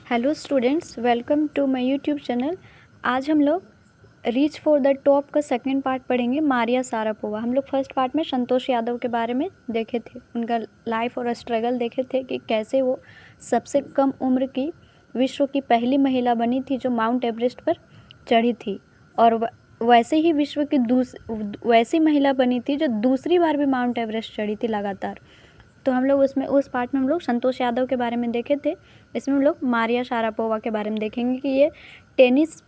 Hello students, welcome to my YouTube channel. आज हम लोग रीच फॉर द टॉप का सेकंड पार्ट पढ़ेंगे, मारिया शारापोवा। हम लोग फर्स्ट पार्ट में संतोष यादव के बारे में देखे थे, उनका लाइफ और स्ट्रगल देखे थे कि कैसे वो सबसे कम उम्र की विश्व की पहली महिला बनी थी जो माउंट एवरेस्ट पर चढ़ी थी, और वैसे ही विश्व की वैसी महिला बनी थी जो दूसरी बार भी माउंट एवरेस्ट चढ़ी थी लगातार। तो हम लोग उस पार्ट में हम लोग संतोष यादव के बारे में देखे थे। इसमें हम लोग मारिया शारापोवा के बारे में देखेंगे कि ये टेनिस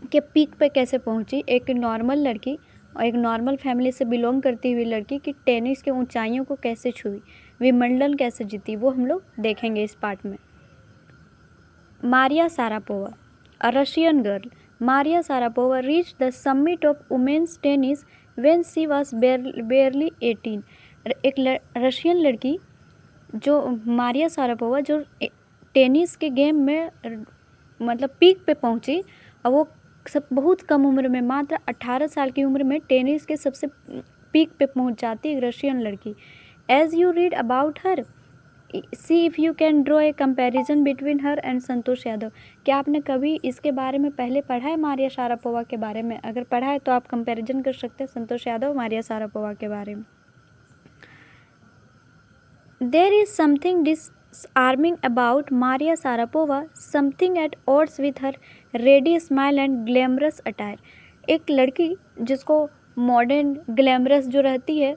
के पीक पे कैसे पहुंची, एक नॉर्मल लड़की और एक नॉर्मल फैमिली से बिलोंग करती हुई लड़की की टेनिस के ऊंचाइयों को कैसे छुई, विंबलडन कैसे जीती, वो हम लोग देखेंगे इस पार्ट में। Maria Sharapova, a Russian girl. Maria Sharapova reach the summit of women's tennis when she was barely 18। एक रशियन लड़की जो मारिया शारापोवा जो टेनिस के गेम में मतलब पीक पे पहुंची, और वो सब बहुत कम उम्र में, मात्र 18 साल की उम्र में टेनिस के सबसे पीक पे पहुंच जाती है एक रशियन लड़की। As you read about her, see if you can draw a comparison between her and Santosh Yadav. क्या आपने कभी इसके बारे में पहले पढ़ा है, मारिया शारापोवा के बारे में? अगर पढ़ा है तो आप कंपैरिजन कर सकते हैं संतोष यादव मारिया शारापोवा के बारे में। There is something disarming about Maria Sharapova, something at odds with her ready smile and glamorous attire. एक लड़की जिसको मॉडर्न ग्लैमरस जो रहती है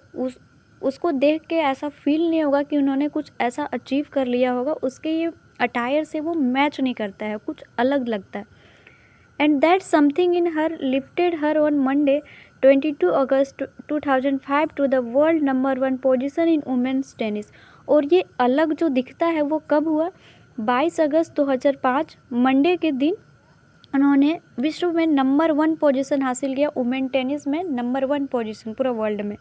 उसको देख के ऐसा फील नहीं होगा कि उन्होंने कुछ ऐसा अचीव कर लिया होगा, उसके ये अटायर से वो मैच नहीं करता है, कुछ अलग लगता है। And that something in her lifted her on Monday 22 August 2005 to the world number 1 position in women's tennis। और ये अलग जो दिखता है वो कब हुआ? 22 अगस्त 2005 मंडे के दिन उन्होंने विश्व में नंबर 1 पोजीशन हासिल किया, वुमेन टेनिस में नंबर 1 पोजीशन पूरा वर्ल्ड में।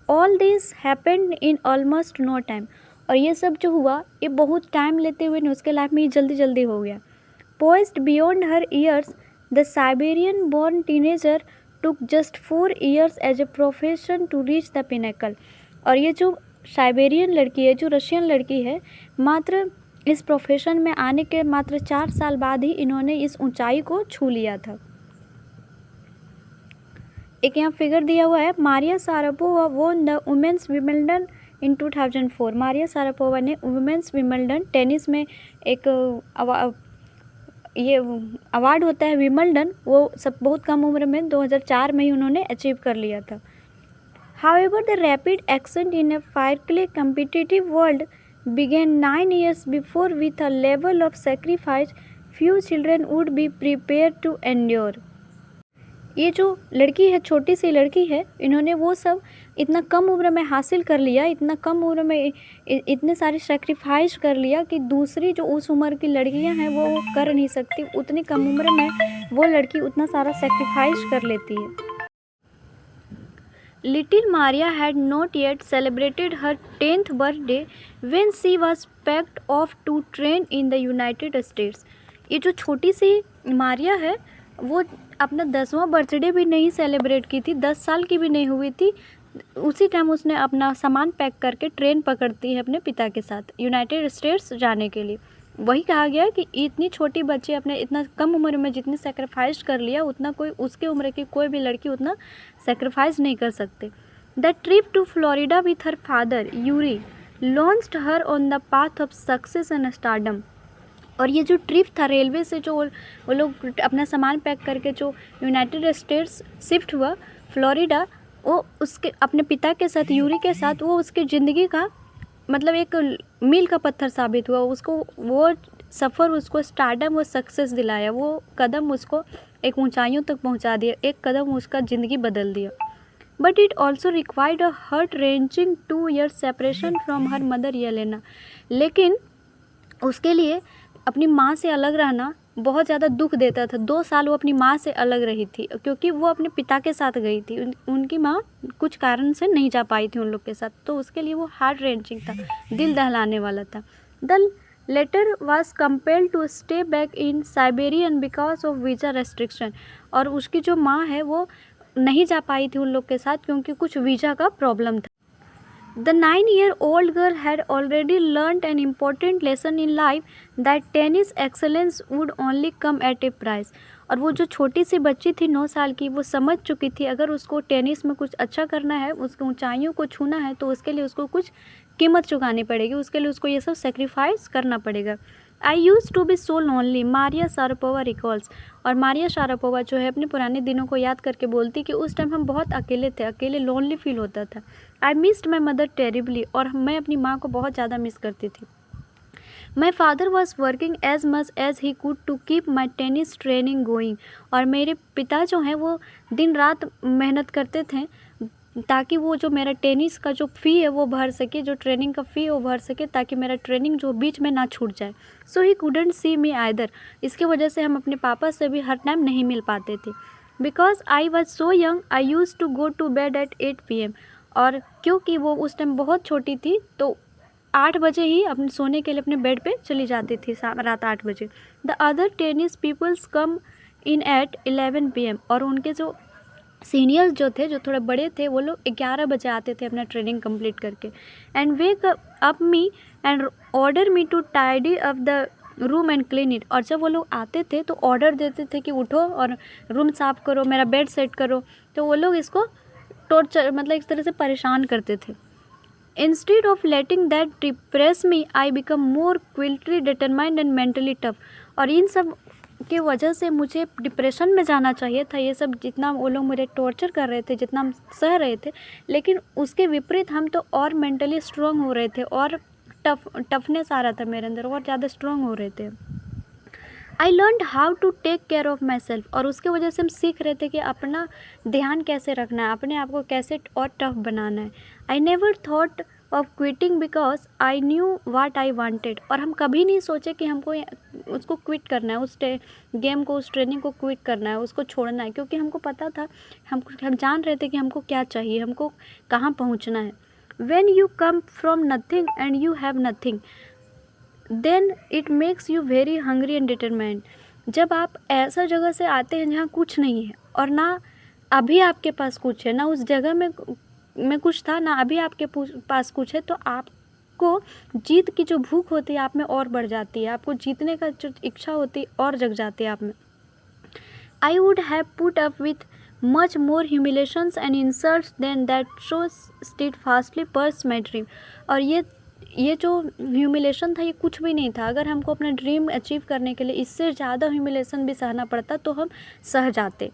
All this happened in almost no time. और ये सब जो हुआ ये बहुत टाइम लेते हुए नहीं, उसके लाइफ में ये जल्दी जल्दी हो गया। Poised beyond her years, the Siberian-born teenager took just 4 years as a profession to reach the pinnacle। और ये जो साइबेरियन लड़की है, जो रशियन लड़की है, मात्र इस प्रोफेशन में आने के मात्र 4 साल बाद ही इन्होंने इस ऊंचाई को छू लिया था। एक यहाँ फिगर दिया हुआ है, Maria Sharapova won the women's Wimbledon in 2004। Maria Sharapova ने वुमेन्स विंबलडन टेनिस में एक ये अवार्ड होता है विंबलडन, वो सब बहुत कम उम्र में 2004 में ही उन्होंने अचीव कर लिया था। However, the rapid ascent in a fiercely competitive world began 9 years before with a level of sacrifice few children would be prepared to endure। ये जो लड़की है, छोटी सी लड़की है, इन्होंने वो सब इतना कम उम्र में हासिल कर लिया, इतना कम उम्र में इतने सारे सेक्रीफाइस कर लिया कि दूसरी जो उस उम्र की लड़कियां हैं वो कर नहीं सकती। उतनी कम उम्र में वो लड़की उतना सारा सेक्रीफाइस कर लेती है। Little Maria had not yet celebrated her 10th birthday when she was packed off to train in the United States. ये जो छोटी सी मारिया है वो अपना 10वां बर्थडे भी नहीं सेलिब्रेट की थी, 10 साल की भी नहीं हुई थी। उसी टाइम उसने अपना सामान पैक करके ट्रेन पकड़ती है अपने पिता के साथ यूनाइटेड स्टेट्स जाने के लिए। वही कहा गया कि इतनी छोटी बच्ची अपने इतना कम उम्र में जितनी सेक्रीफाइस कर लिया, उतना कोई उसके उम्र की कोई भी लड़की उतना सेक्रीफाइस नहीं कर सकते। The trip to Florida with her father Yuri launched her on the path of success and stardom. और ये जो ट्रिप था रेलवे से, जो वो लोग अपना सामान पैक करके जो यूनाइटेड स्टेट्स शिफ्ट हुआ फ्लोरिडा, वो उसके अपने पिता के साथ, यूरी के साथ, वो उसकी ज़िंदगी का मतलब एक मील का पत्थर साबित हुआ। उसको वो सफ़र उसको स्टारडम और सक्सेस दिलाया, वो कदम उसको एक ऊंचाइयों तक पहुंचा दिया, एक कदम उसका ज़िंदगी बदल दिया। But it also required a heart wrenching 2 years separation from her mother Yelena. लेकिन उसके लिए अपनी माँ से अलग रहना बहुत ज़्यादा दुख देता था। 2 साल वो अपनी माँ से अलग रही थी क्योंकि वो अपने पिता के साथ गई थी। उनकी माँ कुछ कारण से नहीं जा पाई थी उन लोग के साथ, तो उसके लिए वो हार्ट रेंचिंग था, दिल दहलाने वाला था। The latter was compelled to stay back in Siberian because of visa restriction. और उसकी जो माँ है वो नहीं जा पाई थी उन लोग के साथ क्योंकि कुछ वीज़ा का प्रॉब्लम था। The 9-year-old girl had already learnt an important lesson in life that tennis excellence would only come at a price. और वो जो छोटी सी बच्ची थी 9 साल की, वो समझ चुकी थी अगर उसको टेनिस में कुछ अच्छा करना है, उसको ऊंचाइयों को छूना है, तो उसके लिए उसको कुछ कीमत चुकानी पड़ेगी, उसके लिए उसको ये सब सेक्रीफाइस करना पड़ेगा। I use to be so lonely, Maria Sharapova recalls. और मारिया शारापोवा जो है अपने पुराने दिनों को याद करके बोलती कि उस टाइम हम बहुत अकेले थे, अकेले लोनली फील होता था। I missed my mother terribly, और मैं अपनी माँ को बहुत ज़्यादा मिस करती थी। My father was working as much as he could to keep my tennis training going. और मेरे पिता जो हैं वो दिन रात मेहनत करते थे ताकि वो जो मेरा टेनिस का जो फ़ी है वो भर सके, जो ट्रेनिंग का फ़ी है वो भर सके, ताकि मेरा ट्रेनिंग जो बीच में ना छूट जाए। सो he couldn't see me either, इसके वजह से हम अपने पापा से भी हर टाइम नहीं मिल पाते थे। Because I was so young I use to go to bed at 8 PM। और क्योंकि वो उस टाइम बहुत छोटी थी तो 8 बजे ही अपने सोने के लिए अपने बेड पे चली जाती थी, रात 8 बजे। The other tennis peoples come in at 11 PM। और उनके जो सीनियर्स जो थे, जो थोड़े बड़े थे, वो लोग 11 बजे आते थे अपना ट्रेनिंग कंप्लीट करके। And wake up me and order me to tidy up the room and clean it. और जब वो लोग आते थे तो ऑर्डर देते थे कि उठो और रूम साफ़ करो, मेरा बेड सेट करो। तो वो लोग इसको टॉर्चर, मतलब इस तरह से परेशान करते थे। Instead of letting that depress me I become more quietly determined and mentally tough. और इन सब की वजह से मुझे डिप्रेशन में जाना चाहिए था। ये सब जितना वो लोग मुझे टॉर्चर कर रहे थे, जितना हम सह रहे थे, लेकिन उसके विपरीत हम तो और मेंटली स्ट्रॉन्ग हो रहे थे, और टफनेस आ रहा था मेरे अंदर, और ज़्यादा स्ट्रॉन्ग हो रहे थे। I learn how to take care of myself. और उसके वजह से हम सीख रहे थे कि अपना ध्यान कैसे रखना है, अपने आप को कैसे और टफ बनाना है। I never thought of quitting because I knew what I wanted. और हम कभी नहीं सोचे कि हमको उसको क्विट करना है, उस गेम को, उस ट्रेनिंग को क्विट करना है, उसको छोड़ना है, क्योंकि हमको पता था, हम जान रहे थे कि हमको क्या चाहिए, हमको कहाँ पहुँचना है। When you come from nothing and you have nothing then it makes you very hungry and determined. जब आप ऐसा जगह से आते हैं जहाँ कुछ नहीं है, और ना अभी आपके पास कुछ है, ना उस जगह में कुछ था, ना अभी आपके पास कुछ है, तो आपको जीत की जो भूख होती है आप में और बढ़ जाती है, आपको जीतने का जो इच्छा होती है और जग जाती है आप में। I would have put up with much more humiliations and insults than that so steadfastly pursue my dream. और ये जो ह्यूमिलेशन था ये कुछ भी नहीं था। अगर हमको अपना ड्रीम अचीव करने के लिए इससे ज़्यादा ह्यूमिलेशन भी सहना पड़ता तो हम सह जाते।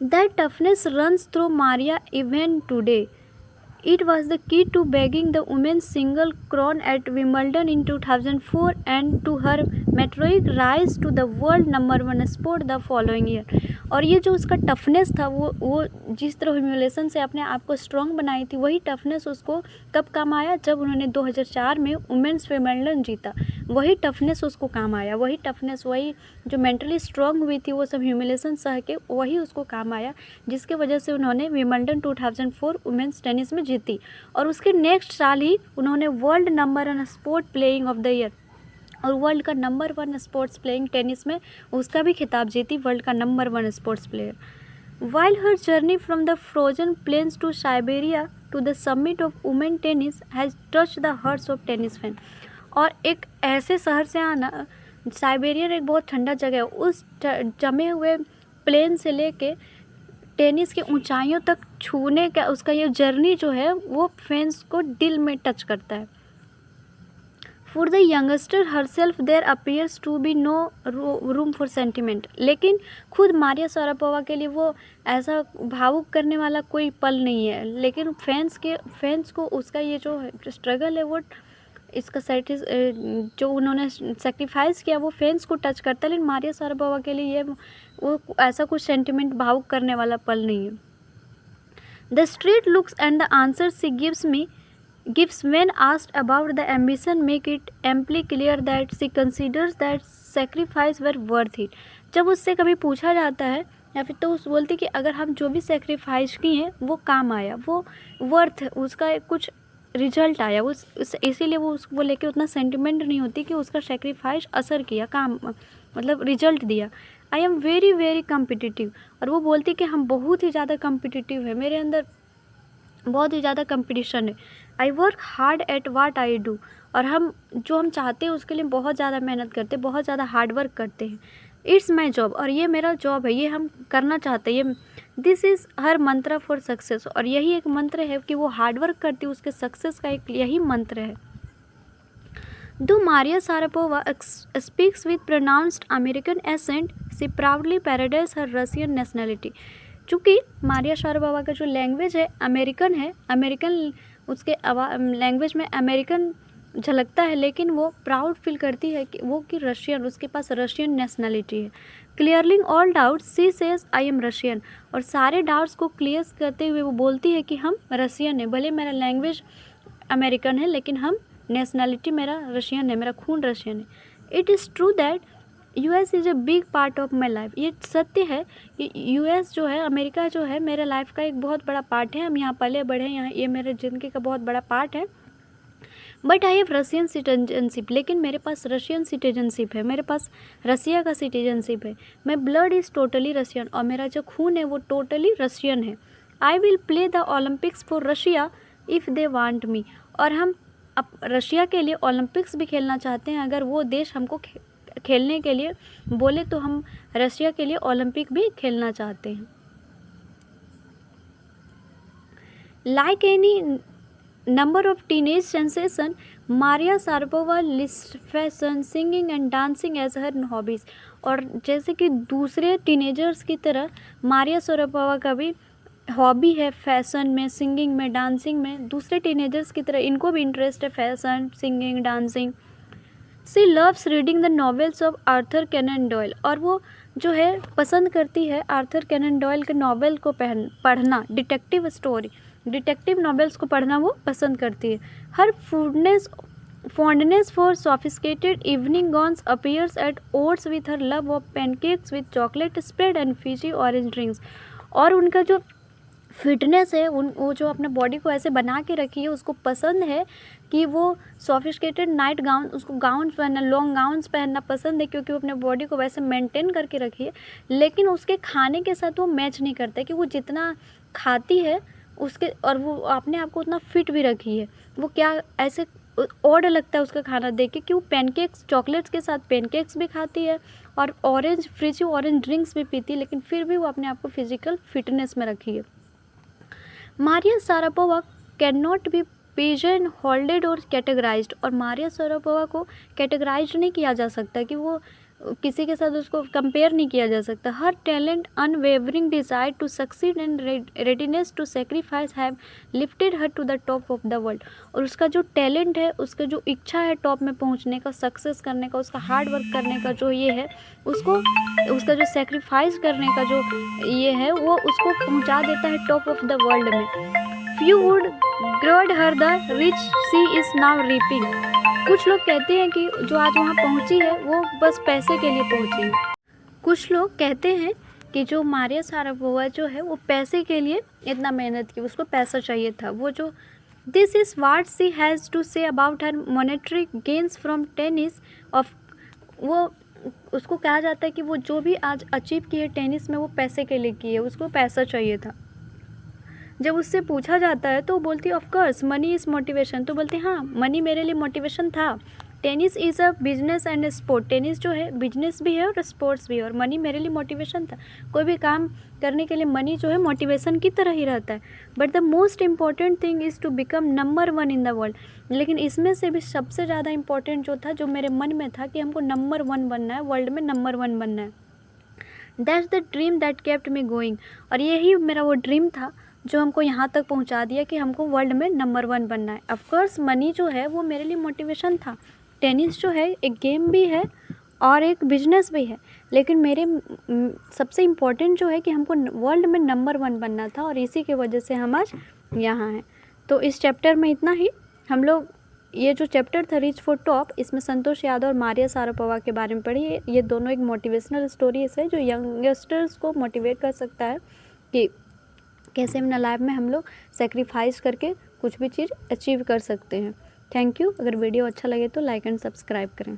That toughness runs through Maria even today. It was the key to bagging the women's single crown at Wimbledon in 2004 and to her meteoric rise to the world #1 sport the following year. और ये जो उसका toughness था, वो जिस तरह humiliation से अपने आप को स्ट्रॉन्ग बनाई थी, वही टफनेस उसको कब काम आया, जब उन्होंने 2004 में वुमेंस विंबलडन जीता। वही टफनेस उसको काम आया, वही टफनेस, वही जो मेंटली स्ट्रॉन्ग हुई थी, वो सब ह्यूमिलेशन सह के वही उसको काम आया, जिसके वजह से उन्होंने विंबलडन 2004 वुमेंस टेनिस में जीती। और उसके नेक्स्ट साल ही उन्होंने world #1 sport playing of the year, और वर्ल्ड का #1 स्पोर्ट्स प्लेइंग टेनिस में उसका भी खिताब जीती, वर्ल्ड का #1 sports player. While her journey from the frozen plains to Siberia to the summit of women tennis has touch the hearts of tennis fan. और एक ऐसे शहर से आना, साइबेरिया एक बहुत ठंडा जगह है, उस जमे हुए प्लेन से लेके टेनिस की ऊंचाइयों तक छूने का उसका ये जर्नी जो है वो फैंस को दिल में टच करता है। For the youngster herself there appears to be no room for sentiment. लेकिन खुद मारिया शारापोवा के लिए वो ऐसा भावुक करने वाला कोई पल नहीं है, लेकिन फैंस को उसका ये जो स्ट्रगल है वो इसका जो उन्होंने सेक्रीफाइस किया वो फैंस को टच करता है। लेकिन मारिया शारापोवा के लिए ये वो ऐसा कुछ सेंटिमेंट भावुक करने वाला पल नहीं है। The straight looks and the answer she gives when asked about the ambition make it amply clear that she considers that sacrifice were worth it। जब उससे कभी पूछा जाता है या फिर तो उस बोलती कि अगर हम जो भी सेक्रीफाइस किए हैं वो काम आया, वो वर्थ, उसका कुछ रिजल्ट आया, इसीलिए वो लेके उतना सेंटिमेंट नहीं होती कि उसका सेक्रीफाइस असर किया, काम मतलब रिजल्ट दिया। I am very very competitive. और वो बोलती कि हम बहुत ही ज़्यादा कम्पिटिटिव है, मेरे अंदर बहुत ही ज़्यादा कंपटीशन है। I work hard at what I do, और हम जो हम चाहते हैं उसके लिए बहुत ज़्यादा मेहनत करते हैं, बहुत ज़्यादा हार्ड वर्क करते हैं। इट्स माई जॉब, और ये मेरा जॉब है, ये हम करना चाहते हैं। ये दिस इज़ हर मंत्र फॉर सक्सेस, और यही एक मंत्र है कि वो हार्ड वर्क करती है, उसके सक्सेस का एक यही मंत्र है। Though Maria Sharapova speaks with pronounced American accent, she proudly parades her Russian nationality. चूँकि मारिया शारापोवा का जो लैंग्वेज है अमेरिकन है, अमेरिकन उसके लैंग्वेज में अमेरिकन झलकता है, लेकिन वो प्राउड फील करती है कि वो कि रशियन, उसके पास रशियन नेशनलिटी है। Clearing all doubts she says I am Russian, और सारे डाउट्स को क्लियर करते हुए वो बोलती है कि हम रशियन है, भले मेरा लैंग्वेज अमेरिकन है लेकिन हम नेशनलिटी मेरा रशियन है, मेरा खून रशियन है। It is true that US is a big part of my life, ये सत्य है कि US जो है, अमेरिका जो है, मेरे लाइफ का एक बहुत बड़ा पार्ट है। हम यहाँ पले बढ़े, यहाँ ये मेरे ज़िंदगी का बहुत बड़ा पार्ट है। But I have Russian citizenship, लेकिन मेरे पास रशियन सिटीजनशिप है, मेरे पास रसिया का सिटीजनशिप है। My blood is totally Russian, और मेरा जो खून है वो टोटली रशियन है। I will play the Olympics for Russia if they want me, और हम अब रशिया के लिए ओलंपिक्स भी खेलना चाहते हैं। अगर वो देश हमको खेलने के लिए बोले तो हम रशिया के लिए ओलंपिक भी खेलना चाहते हैं। Like any number of teenage sensation, Maria Sharapova list fashion, singing and dancing as her hobbies, और जैसे कि दूसरे टीनेजर्स की तरह मारिया शारापोवा का भी हॉबी है फैशन में, सिंगिंग में, डांसिंग में। दूसरे टीनेजर्स की तरह इनको भी इंटरेस्ट है fashion, singing, dancing. She loves reading the novels of Arthur Conan Doyle, और वो जो है पसंद करती है आर्थर कैनन डॉयल के नॉवेल को पढ़ना, डिटेक्टिव स्टोरी, डिटेक्टिव नॉवेल्स को पढ़ना वो पसंद करती है। हर fondness for sophisticated evening gowns appears at odds with her love of pancakes with chocolate spread and fizzy orange drinks, और उनका जो फिटनेस है, वो जो अपने बॉडी को ऐसे बना के रखी है, उसको पसंद है कि वो सोफिस्टिकेटेड नाइट गाउन, उसको गाउन्स पहनना, लॉन्ग गाउन्स पहनना पसंद है, क्योंकि वो अपने बॉडी को वैसे मेंटेन करके रखी है। लेकिन उसके खाने के साथ वो मैच नहीं करता कि वो जितना खाती है उसके, और वो अपने आप को उतना फिट भी रखी है। वो क्या ऐसे ऑड लगता है उसका खाना देख के कि वो पैनकेक्स, चॉकलेट्स के साथ पैनकेक्स भी खाती है और फ्रिजी ऑरेंज ड्रिंक्स भी पीती है, लेकिन फिर भी वो अपने आप को फिजिकल फिटनेस में रखी है। Maria Sharapova can not be pigeon holded और कैटेगराइज्ड, और मारिया शारापोवा को कैटेगराइज नहीं किया जा सकता, कि वो किसी के साथ उसको कंपेयर नहीं किया जा सकता। Her talent, unwavering desire to succeed and readiness to sacrifice have lifted her to the top of the world, और उसका जो टैलेंट है, उसका जो इच्छा है टॉप में पहुंचने का, सक्सेस करने का, उसका हार्ड वर्क करने का जो ये है, उसका जो सेक्रीफाइस करने का जो ये है, वो उसको पहुंचा देता है टॉप ऑफ द वर्ल्ड में। Few would grudge her the rich she is now reaping, कुछ लोग कहते हैं कि जो आज वहाँ पहुँची है वो बस पैसे के लिए पहुँची है। कुछ लोग कहते हैं कि जो मारिया शारापोवा जो है वो पैसे के लिए इतना मेहनत की, उसको पैसा चाहिए था। वो जो this is what she has to say about her monetary gains from tennis off, वो उसको कहा जाता है कि वो जो भी आज अचीव की है टेनिस में वो पैसे के लिए की है, उसको पैसा चाहिए था। जब उससे पूछा जाता है तो वो बोलती है of course money is motivation, तो बोलते हैं हाँ मनी मेरे लिए मोटिवेशन था। Tennis is a business and sport, tennis जो है बिजनेस भी है और स्पोर्ट्स भी है, और मनी मेरे लिए मोटिवेशन था। कोई भी काम करने के लिए मनी जो है मोटिवेशन की तरह ही रहता है। But the most important thing is to become number 1 in the world, लेकिन इसमें से भी सबसे ज़्यादा इम्पॉर्टेंट जो था, जो मेरे मन में था कि हमको नंबर 1 बनना है, वर्ल्ड में नंबर 1 बनना है। That's the dream that kept me going, और यही मेरा वो ड्रीम था जो हमको यहाँ तक पहुँचा दिया कि हमको वर्ल्ड में नंबर 1 बनना है। ऑफकोर्स मनी जो है वो मेरे लिए मोटिवेशन था। टेनिस जो है एक गेम भी है और एक बिजनेस भी है, लेकिन मेरे सबसे इम्पोर्टेंट जो है कि हमको वर्ल्ड में नंबर 1 बनना था, और इसी की वजह से हम आज यहाँ हैं। तो इस चैप्टर में इतना ही। हम लोग ये जो चैप्टर था रीच फॉर टॉप, इसमें संतोष यादव और मारिया शारापोवा के बारे में पढ़ी। ये दोनों एक मोटिवेशनल स्टोरीज है जो यंगस्टर्स को मोटिवेट कर सकता है कि कैसे अपना लाइफ में हम लोग सेक्रीफाइस करके कुछ भी चीज़ अचीव कर सकते हैं। Thank you. अगर वीडियो अच्छा लगे तो लाइक एंड सब्सक्राइब करें।